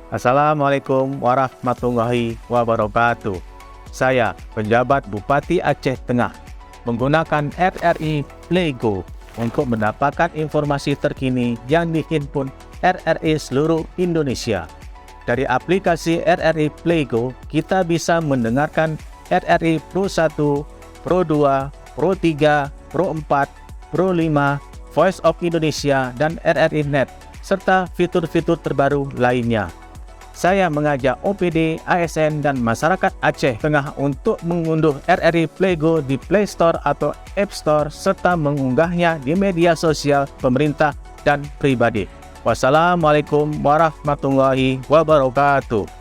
Assalamualaikum warahmatullahi wabarakatuh. Saya, penjabat Bupati Aceh Tengah, menggunakan RRI Playgo untuk mendapatkan informasi terkini yang dihimpun RRI seluruh Indonesia. Dari aplikasi RRI Playgo, kita bisa mendengarkan RRI Pro 1, Pro 2, Pro 3, Pro 4, Pro 5, Voice of Indonesia, dan RRI Net, serta fitur-fitur terbaru lainnya. Saya mengajak OPD, ASN, dan masyarakat Aceh Tengah untuk mengunduh RRI Playgo di Play Store atau App Store serta mengunggahnya di media sosial pemerintah dan pribadi. Wassalamualaikum warahmatullahi wabarakatuh.